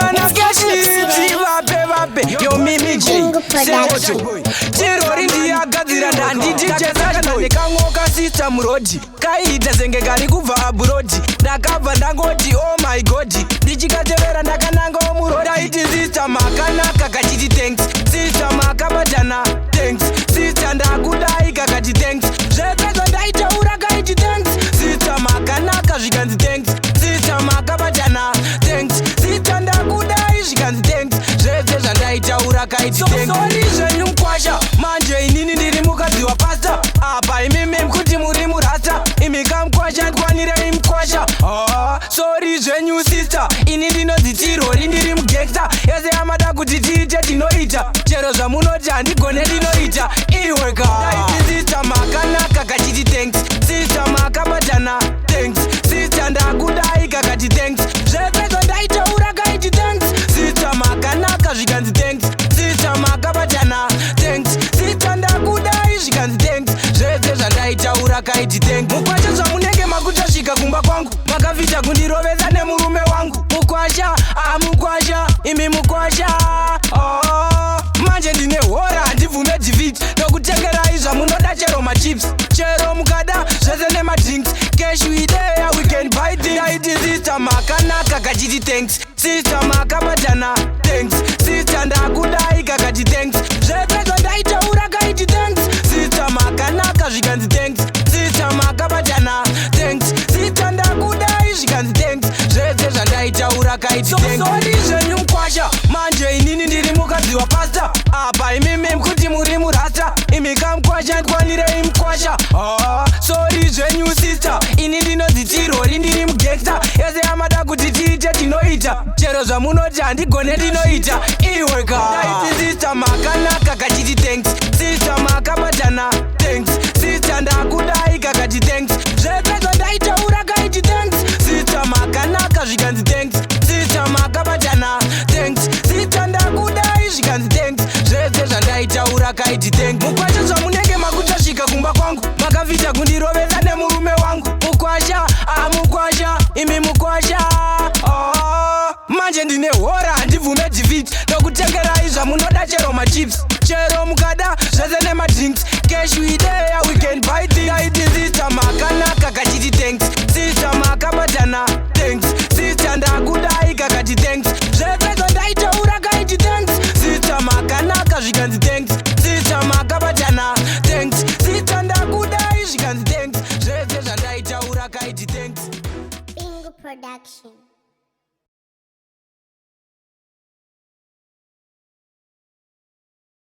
Mangana kashi vape yo mimi J Seocho Chirori ndiyagadzira ndandichechezaka ndikangoka sister murodi kaita senge kari kubva abroad ndakabva ndangoti oh my god ndichikatevera ndakananga murodi aiti sister makanaka kachiti thanks sister makabatana thanks sister ndakudai kakati thanks zvepedza ndaitaura kaiti thanks sister makanaka zvikanzi thanks sister makabatana thanks sister ndakudai zvikanzi thanks zvese zvandaitaura kaiti thanks sorry zvenyu mkwasha manje inini ndiri mukadzi wapasta apa imimi mkuti muri murasta imi kamkwasha ndikwanirei mkwasha sorry zvenyu sister ini ndinodzi Tirori ndiri mugangsta yese amada kuti tiite tinoita chero zvamunoti handigone ndinoita iweka daiti sister makanaka kachiti thanks sister makabatana thanks sister ndakudai kakati thanks zvepedza ndaitaura kaiti thanks sister makanaka zvikanzi thanks sister makabatana thanks sister ndakudai zvikanzi thanks zvese zvandaitaura kaiti thanks mukwasha zvamunenge makutasvika kumba kwangu makavita kundirovesa nemurume wangu mukwasha mukwasha imi mukwasha manje ndine hora handibvume divhiti nokutengerai zvamunoda chero machips chero mukada zvese nemadrinks cash ideya we can buy things daiti sister makanaka kachiti thanks sister makabatana thanks sister ndakudai kakati thanks zvepedza ndaitaura kaiti thanks sister makanaka zvikanzi thanks sister makabatana thanks sister ndakudai zvikanzi thanks zvese zvandaitaura kaiti thanks sorry zvenyu mkwasha manje inini ndiri mukadzi wapasta apa imimi mkuti muri murasta imi kamkwasha ndikwanirei mkwasha sorry zvenyu sister ini ndinodzi Tirori ndiri mugangsta yese amada kuti tiite tinoita chero zvamunoti handigone ndinoita iweka daiti sister makanaka kachiti thanks sister makabatana thanks sister ndakudai kakati thanks zvepedza ndaitaura kaiti thanks sister makanaka zvikanzi thanks sister makabatana thanks sister ndakudai zvikanzi thanks zvese zvandaitaura kaiti thanks mukwasha zvamunenge makutasvika kumba kwangu makavita kundirovesa nemurume wangu mukwasha mukwasha imi mukwasha manje ndine hora handibvume divhiti nokutengerai zvamunoda chero machips chero mukada zvese nemadrinks cash ideya we can buy things